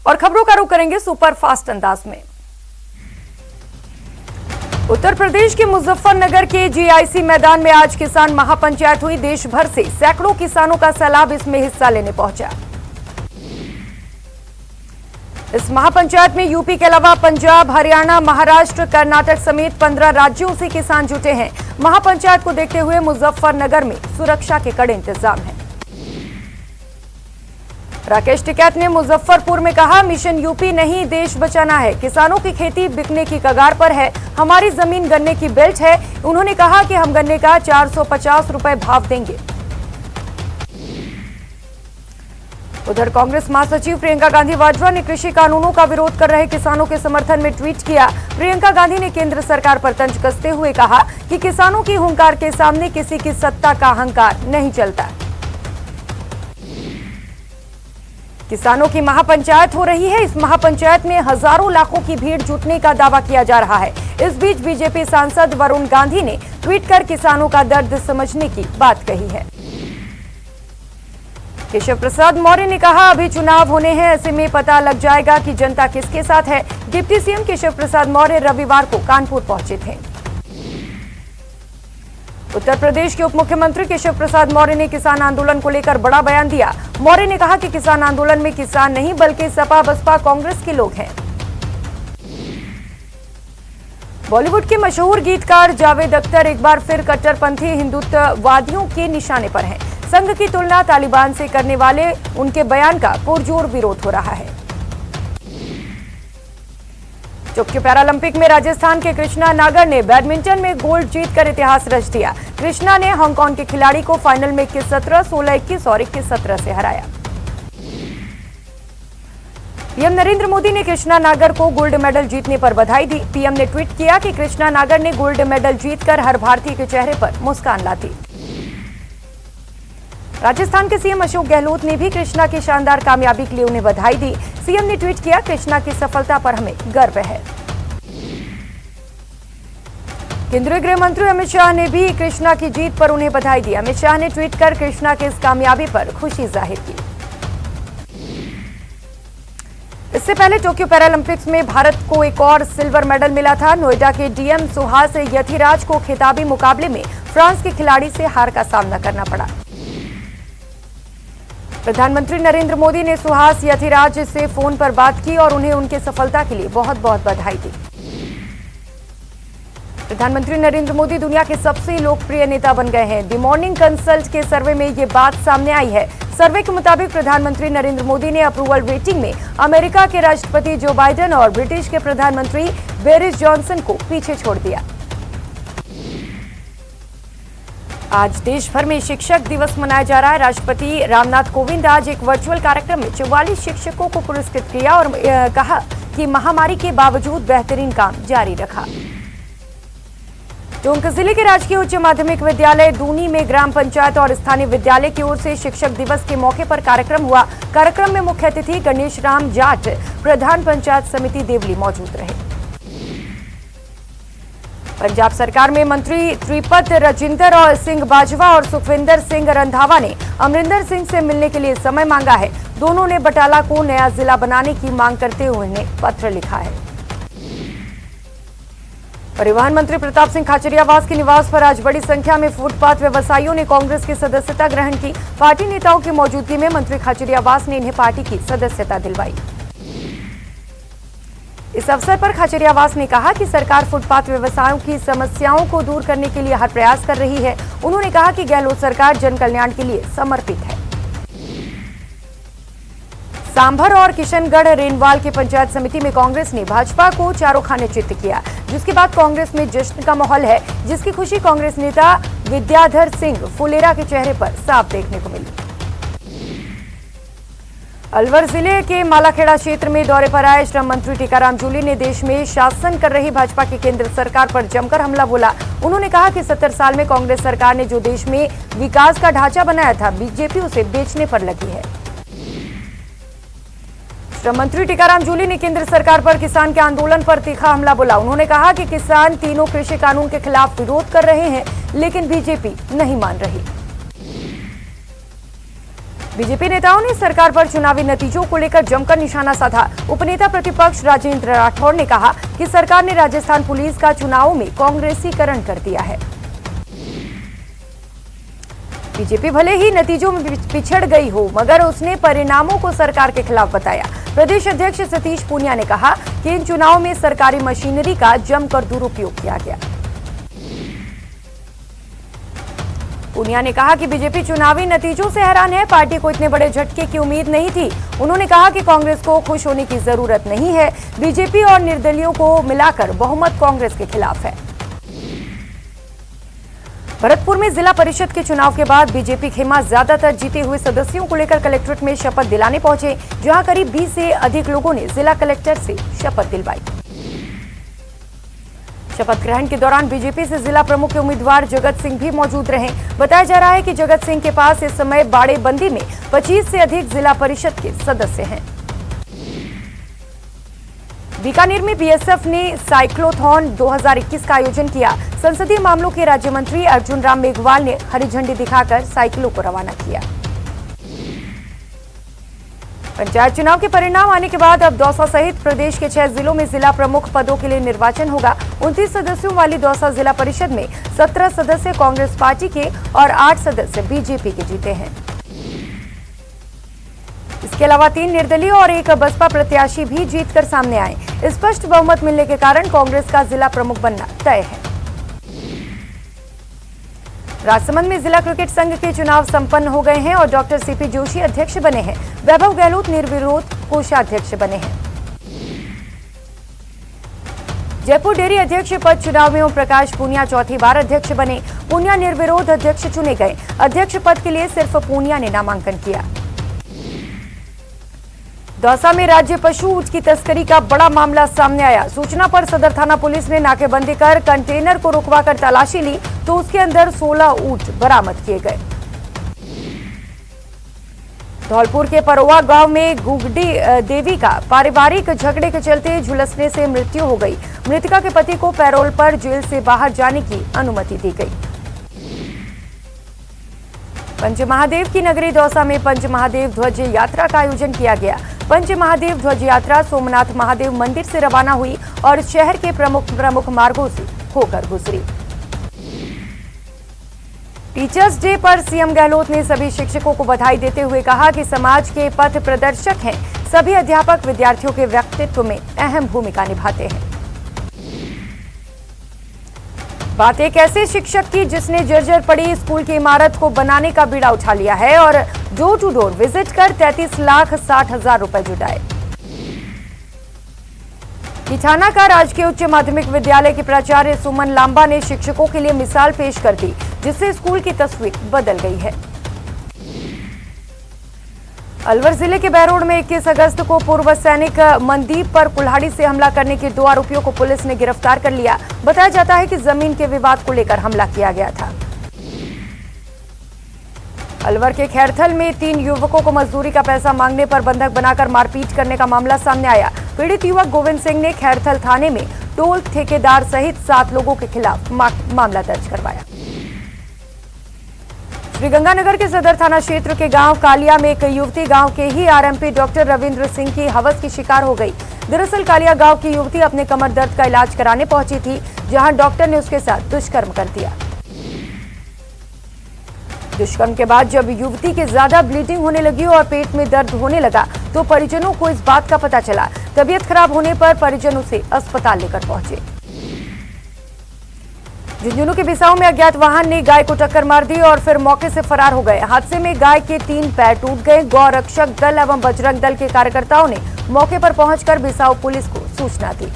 और खबरों का रुख करेंगे सुपर फास्ट अंदाज में। उत्तर प्रदेश के मुजफ्फरनगर के जीआईसी मैदान में आज किसान महापंचायत हुई। देश भर से सैकड़ों किसानों का सैलाब इसमें हिस्सा लेने पहुंचा। इस महापंचायत में यूपी के अलावा पंजाब, हरियाणा, महाराष्ट्र, कर्नाटक समेत 15 राज्यों से किसान जुटे हैं। महापंचायत को देखते हुए मुजफ्फरनगर में सुरक्षा के कड़े इंतजाम हैं। राकेश टिकैत ने मुजफ्फरपुर में कहा, मिशन यूपी नहीं देश बचाना है। किसानों की खेती बिकने की कगार पर है। हमारी जमीन गन्ने की बेल्ट है। उन्होंने कहा कि हम गन्ने का 450 रुपए भाव देंगे। उधर कांग्रेस महासचिव प्रियंका गांधी वाड्रा ने कृषि कानूनों का विरोध कर रहे किसानों के समर्थन में ट्वीट किया। प्रियंका गांधी ने केंद्र सरकार पर तंज कसते हुए कहा कि किसानों की हुंकार के सामने किसी की सत्ता का अहंकार नहीं चलता। किसानों की महापंचायत हो रही है। इस महापंचायत में हजारों लाखों की भीड़ जुटने का दावा किया जा रहा है। इस बीच बीजेपी सांसद वरुण गांधी ने ट्वीट कर किसानों का दर्द समझने की बात कही है। केशव प्रसाद मौर्य ने कहा, अभी चुनाव होने हैं, ऐसे में पता लग जाएगा कि जनता किसके साथ है। डिप्टी सीएम केशव प्रसाद मौर्य रविवार को कानपुर पहुंचे थे। उत्तर प्रदेश के उप मुख्यमंत्री केशव प्रसाद मौर्य ने किसान आंदोलन को लेकर बड़ा बयान दिया। मौर्य ने कहा कि किसान आंदोलन में किसान नहीं बल्कि सपा, बसपा, कांग्रेस के लोग हैं। बॉलीवुड के मशहूर गीतकार जावेद अख्तर एक बार फिर कट्टरपंथी हिंदुत्ववादियों के निशाने पर हैं। संघ की तुलना तालिबान से करने वाले उनके बयान का पुरजोर विरोध हो रहा है। टोक्यो पैरालंपिक में राजस्थान के कृष्णा नागर ने बैडमिंटन में गोल्ड जीतकर इतिहास रच दिया। कृष्णा ने हांगकांग के खिलाड़ी को फाइनल में 21-17, 16-21 और 21-17 से हराया। पीएम नरेंद्र मोदी ने कृष्णा नागर को गोल्ड मेडल जीतने पर बधाई दी। पीएम ने ट्वीट किया कि कृष्णा नागर ने गोल्ड मेडल जीतकर हर भारतीय के चेहरे पर मुस्कान ला दी। राजस्थान के सीएम अशोक गहलोत ने भी कृष्णा की शानदार कामयाबी के लिए उन्हें बधाई दी। सीएम ने ट्वीट किया, कृष्णा की सफलता पर हमें गर्व है। केंद्रीय गृह मंत्री अमित शाह ने भी कृष्णा की जीत पर उन्हें बधाई दी। अमित शाह ने ट्वीट कर कृष्णा की इस कामयाबी पर खुशी जाहिर की। इससे पहले टोक्यो पैरालंपिक्स में भारत को एक और सिल्वर मेडल मिला था। नोएडा के डीएम सुहास यथिराज को खिताबी मुकाबले में फ्रांस के खिलाड़ी से हार का सामना करना पड़ा। प्रधानमंत्री नरेंद्र मोदी ने सुहास यथिराज से फोन पर बात की और उन्हें उनके सफलता के लिए बहुत बहुत बधाई दी। प्रधानमंत्री नरेंद्र मोदी दुनिया के सबसे लोकप्रिय नेता बन गए हैं। द मॉर्निंग कंसल्ट के सर्वे में ये बात सामने आई है। सर्वे के मुताबिक प्रधानमंत्री नरेंद्र मोदी ने अप्रूवल रेटिंग में अमेरिका के राष्ट्रपति जो बाइडेन और ब्रिटिश के प्रधानमंत्री बोरिस जॉनसन को पीछे छोड़ दिया। आज देश भर में शिक्षक दिवस मनाया जा रहा है। राष्ट्रपति रामनाथ कोविंद आज एक वर्चुअल कार्यक्रम में 44 शिक्षकों को पुरस्कृत किया और कहा कि महामारी के बावजूद बेहतरीन काम जारी रखा। टोंक जिले के राजकीय उच्च माध्यमिक विद्यालय दूनी में ग्राम पंचायत और स्थानीय विद्यालय की ओर से शिक्षक दिवस के मौके पर कार्यक्रम हुआ। कार्यक्रम में मुख्य अतिथि गणेश राम जाट, प्रधान पंचायत समिति देवली मौजूद रहे। पंजाब सरकार में मंत्री त्रिपत रजिंदर और सिंह बाजवा और सुखविंदर सिंह रंधावा ने अमरिंदर सिंह से मिलने के लिए समय मांगा है। दोनों ने बटाला को नया जिला बनाने की मांग करते हुए उन्हें पत्र लिखा है। परिवहन मंत्री प्रताप सिंह खाचरियावास के निवास पर आज बड़ी संख्या में फुटपाथ व्यवसायियों ने कांग्रेस की सदस्यता ग्रहण की। पार्टी नेताओं की मौजूदगी में मंत्री खाचरियावास ने इन्हें पार्टी की सदस्यता दिलवाई। इस अवसर पर खाचरियावास ने कहा कि सरकार फुटपाथ व्यवसायों की समस्याओं को दूर करने के लिए हर प्रयास कर रही है। उन्होंने कहा कि गहलोत सरकार जन कल्याण के लिए समर्पित है। सांभर और किशनगढ़ रेनवाल की पंचायत समिति में कांग्रेस ने भाजपा को चारों खाने चित्त किया, जिसके बाद कांग्रेस में जश्न का माहौल है, जिसकी खुशी कांग्रेस नेता विद्याधर सिंह फुलेरा के चेहरे पर साफ देखने को मिली। अलवर जिले के मालाखेड़ा क्षेत्र में दौरे पर आए श्रम मंत्री टीकाराम जूली ने देश में शासन कर रही भाजपा की केंद्र सरकार पर जमकर हमला बोला। उन्होंने कहा कि 70 साल में कांग्रेस सरकार ने जो देश में विकास का ढांचा बनाया था, बीजेपी उसे बेचने पर लगी है। श्रम मंत्री टीकाराम जूली ने केंद्र सरकार पर किसान के आंदोलन पर तीखा हमला बोला। उन्होंने कहा कि किसान तीनों कृषि कानून के खिलाफ विरोध कर रहे हैं, लेकिन बीजेपी नहीं मान रही। बीजेपी नेताओं ने सरकार पर चुनावी नतीजों को लेकर जमकर निशाना साधा। उपनेता प्रतिपक्ष राजेंद्र राठौड़ ने कहा कि सरकार ने राजस्थान पुलिस का चुनावों में कांग्रेसीकरण कर दिया है। बीजेपी भले ही नतीजों में पिछड़ गई हो, मगर उसने परिणामों को सरकार के खिलाफ बताया। प्रदेश अध्यक्ष सतीश पूनिया ने कहा कि इन चुनावों में सरकारी मशीनरी का जमकर दुरुपयोग किया गया। पूनिया ने कहा कि बीजेपी चुनावी नतीजों से हैरान है। पार्टी को इतने बड़े झटके की उम्मीद नहीं थी। उन्होंने कहा कि कांग्रेस को खुश होने की जरूरत नहीं है। बीजेपी और निर्दलीयों को मिलाकर बहुमत कांग्रेस के खिलाफ है। भरतपुर में जिला परिषद के चुनाव के बाद बीजेपी खेमा ज्यादातर जीते हुए सदस्यों को लेकर कलेक्ट्रेट में शपथ दिलाने पहुंचे, जहां करीब 20 से अधिक लोगों ने जिला कलेक्टर से शपथ दिलवाई। शपथ ग्रहण के दौरान बीजेपी से जिला प्रमुख उम्मीदवार जगत सिंह भी मौजूद रहे। बताया जा रहा है कि जगत सिंह के पास इस समय बाड़ेबंदी में 25 से अधिक जिला परिषद के सदस्य हैं। बीकानेर में बीएसएफ ने साइक्लोथॉन 2021 का आयोजन किया। संसदीय मामलों के राज्य मंत्री अर्जुन राम मेघवाल ने हरी झंडी दिखाकर साइकिलों को रवाना किया। पंचायत चुनाव के परिणाम आने के बाद अब दौसा सहित प्रदेश के 6 जिलों में जिला प्रमुख पदों के लिए निर्वाचन होगा। 29 सदस्यों वाली दौसा जिला परिषद में 17 सदस्य कांग्रेस पार्टी के और 8 सदस्य बीजेपी के जीते हैं। इसके अलावा 3 निर्दलीय और 1 बसपा प्रत्याशी भी जीतकर सामने आए। स्पष्ट बहुमत मिलने के कारण कांग्रेस का जिला प्रमुख बनना तय है। राजसमंद में जिला क्रिकेट संघ के चुनाव संपन्न हो गए हैं और डॉक्टर सीपी जोशी अध्यक्ष बने हैं। वैभव गहलोत निर्विरोध कोषाध्यक्ष बने हैं। जयपुर डेयरी अध्यक्ष पद चुनाव में ओम प्रकाश पूनिया चौथी बार अध्यक्ष बने। पूनिया निर्विरोध अध्यक्ष चुने गए। अध्यक्ष पद के लिए सिर्फ पूनिया ने नामांकन किया। दौसा में राज्य पशु ऊंट की तस्करी का बड़ा मामला सामने आया। सूचना पर सदर थाना पुलिस ने नाकेबंदी कर कंटेनर को रुकवाकर तलाशी ली तो उसके अंदर 16 ऊंट बरामद किए गए। धौलपुर के परोवा गांव में गुगडी देवी का पारिवारिक झगड़े के चलते झुलसने से मृत्यु हो गई। मृतका के पति को पैरोल पर जेल से बाहर जाने की अनुमति दी गई। पंचमहादेव की नगरी दौसा में पंचमहादेव ध्वज यात्रा का आयोजन किया गया। पंचमहादेव ध्वज यात्रा सोमनाथ महादेव मंदिर से रवाना हुई और शहर के प्रमुख मार्गों से होकर गुजरी। टीचर्स डे पर सीएम गहलोत ने सभी शिक्षकों को बधाई देते हुए कहा कि समाज के पथ प्रदर्शक हैं। सभी अध्यापक विद्यार्थियों के व्यक्तित्व में अहम भूमिका निभाते हैं। बात एक ऐसे शिक्षक की जिसने जर्जर पड़ी स्कूल की इमारत को बनाने का बीड़ा उठा लिया है और डोर टू डोर विजिट कर 33,60,000 रुपए जुटाए। किठाना का राजकीय उच्च माध्यमिक विद्यालय के प्राचार्य सुमन लांबा ने शिक्षकों के लिए मिसाल पेश कर दी, जिससे स्कूल की तस्वीर बदल गई है। अलवर जिले के बहरोड में 21 अगस्त को पूर्व सैनिक मनदीप पर कुल्हाड़ी से हमला करने के 2 आरोपियों को पुलिस ने गिरफ्तार कर लिया। बताया जाता है कि जमीन के विवाद को लेकर हमला किया गया था। अलवर के खैरथल में 3 युवकों को मजदूरी का पैसा मांगने पर बंधक बनाकर मारपीट करने का मामला सामने आया। पीड़ित युवक गोविंद सिंह ने खैरथल थाने में टोल ठेकेदार सहित 7 लोगों के खिलाफ मामला दर्ज करवाया। श्रीगंगानगर के सदर थाना क्षेत्र के गांव कालिया में एक युवती गांव के ही आरएमपी डॉक्टर रविंद्र सिंह की हवस की शिकार हो गई। दरअसल कालिया गांव की युवती अपने कमर दर्द का इलाज कराने पहुंची थी, जहां डॉक्टर ने उसके साथ दुष्कर्म कर दिया। दुष्कर्म के बाद जब युवती के ज्यादा ब्लीडिंग होने लगी और पेट में दर्द होने लगा तो परिजनों को इस बात का पता चला। तबीयत खराब होने पर परिजन उसे अस्पताल लेकर पहुंचे। झुंझुनू के बिसाऊ में अज्ञात वाहन ने गाय को टक्कर मार दी और फिर मौके से फरार हो गए। हादसे में गाय के 3 पैर टूट गए। गौ रक्षक दल एवं बजरंग दल के कार्यकर्ताओं ने मौके पर पहुंचकर बिसाऊ पुलिस को सूचना दी।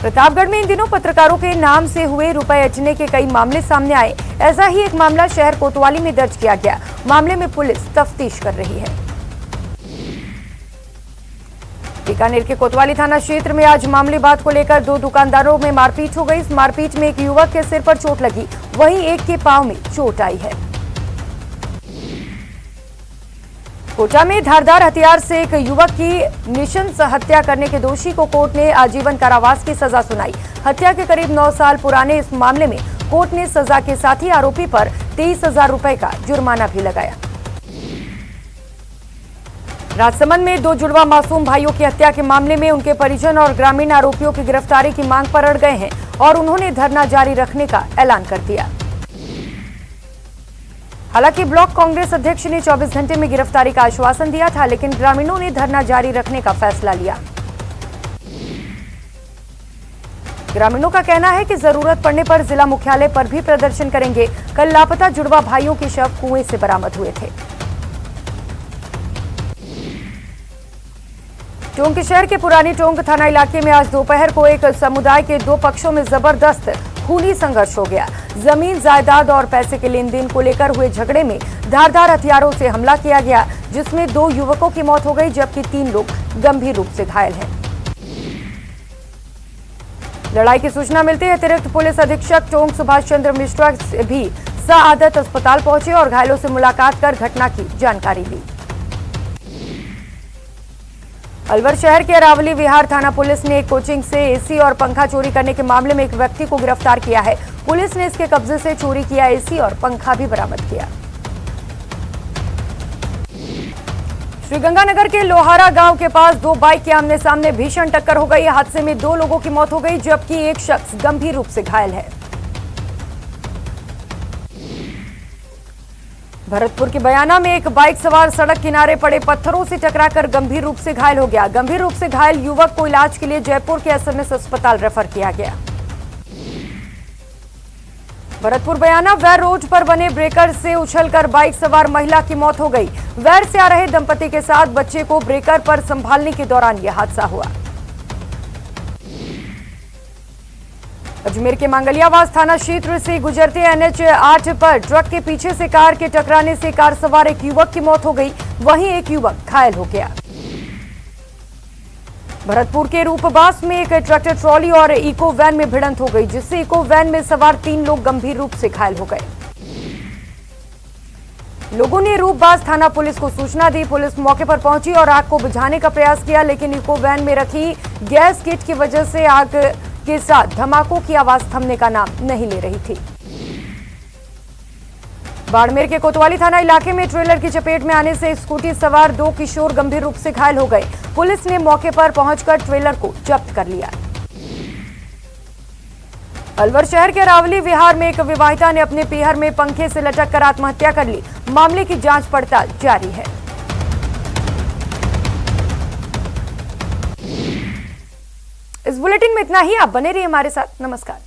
प्रतापगढ़ में इन दिनों पत्रकारों के नाम से हुए रुपए ऐंठने के कई मामले सामने आए। ऐसा ही एक मामला शहर कोतवाली में दर्ज किया गया। मामले में पुलिस तफ्तीश कर रही है। बीकानेर के कोतवाली थाना क्षेत्र में आज मामले बात को लेकर 2 दुकानदारों में मारपीट हो गई। इस मारपीट में एक युवक के सिर पर चोट लगी, वहीं एक के पांव में चोट आई है। कोटा में धारदार हथियार से एक युवक की नृशंस हत्या करने के दोषी को कोर्ट ने आजीवन कारावास की सजा सुनाई। हत्या के करीब 9 साल पुराने इस मामले में कोर्ट ने सजा के साथ ही आरोपी पर 23,000 रुपए का जुर्माना भी लगाया। राजसमंद में 2 जुड़वा मासूम भाइयों की हत्या के मामले में उनके परिजन और ग्रामीण आरोपियों की गिरफ्तारी की मांग पर अड़ गए हैं और उन्होंने धरना जारी रखने का ऐलान कर दिया। हालांकि ब्लॉक कांग्रेस अध्यक्ष ने 24 घंटे में गिरफ्तारी का आश्वासन दिया था, लेकिन ग्रामीणों ने धरना जारी रखने का फैसला लिया। ग्रामीणों का कहना है कि जरूरत पड़ने पर जिला मुख्यालय पर भी प्रदर्शन करेंगे। कल लापता जुड़वा भाइयों के शव कुएं से बरामद हुए थे। टोंक शहर के पुरानी टोंक थाना इलाके में आज दोपहर को एक समुदाय के 2 पक्षों में जबरदस्त खूनी संघर्ष हो गया। जमीन जायदाद और पैसे के लेन देन को लेकर हुए झगड़े में धारदार हथियारों से हमला किया गया, जिसमें 2 युवकों की मौत हो गई जबकि 3 लोग गंभीर रूप से घायल हैं। लड़ाई की सूचना मिलते ही अतिरिक्त पुलिस अधीक्षक टोंक सुभाष चंद्र मिश्रा भी सआदत अस्पताल पहुंचे और घायलों से मुलाकात कर घटना की जानकारी ली। अलवर शहर के अरावली विहार थाना पुलिस ने एक कोचिंग से एसी और पंखा चोरी करने के मामले में एक व्यक्ति को गिरफ्तार किया है। पुलिस ने इसके कब्जे से चोरी किया एसी और पंखा भी बरामद किया। श्रीगंगानगर के लोहारा गांव के पास 2 बाइक के आमने सामने भीषण टक्कर हो गई। हादसे में 2 लोगों की मौत हो गई जबकि एक शख्स गंभीर रूप से घायल है। भरतपुर के बयाना में एक बाइक सवार सड़क किनारे पड़े पत्थरों से टकराकर गंभीर रूप से घायल हो गया। गंभीर रूप से घायल युवक को इलाज के लिए जयपुर के एसएमएस अस्पताल रेफर किया गया। भरतपुर बयाना वैर रोड पर बने ब्रेकर से उछलकर बाइक सवार महिला की मौत हो गई। वैर से आ रहे दंपति के साथ बच्चे को ब्रेकर पर संभालने के दौरान यह हादसा हुआ। अजमेर के मांगलियावास थाना क्षेत्र से गुजरते NH 8 पर ट्रक के पीछे से कार के टकराने से कार सवार एक युवक की मौत हो गई, वहीं एक युवक घायल हो गया। भरतपुर के रूपबास में एक ट्रैक्टर ट्रॉली और इको वैन में भिड़ंत हो गई, जिससे इको वैन में सवार 3 लोग गंभीर रूप से घायल हो गए। लोगों ने रूपबास थाना पुलिस को सूचना दी। पुलिस मौके पर पहुंची और आग को बुझाने का प्रयास किया, लेकिन इको वैन में रखी गैस किट की वजह से आग के साथ धमाकों की आवाज थमने का नाम नहीं ले रही थी। बाड़मेर के कोतवाली थाना इलाके में ट्रेलर की चपेट में आने से स्कूटी सवार 2 किशोर गंभीर रूप से घायल हो गए। पुलिस ने मौके पर पहुंचकर ट्रेलर को जब्त कर लिया। अलवर शहर के अरावली विहार में एक विवाहिता ने अपने पीहर में पंखे से लटक कर आत्महत्या कर ली। मामले की जांच पड़ताल जारी है। इस बुलेटिन में इतना ही। आप बने रहिए हमारे साथ। नमस्कार।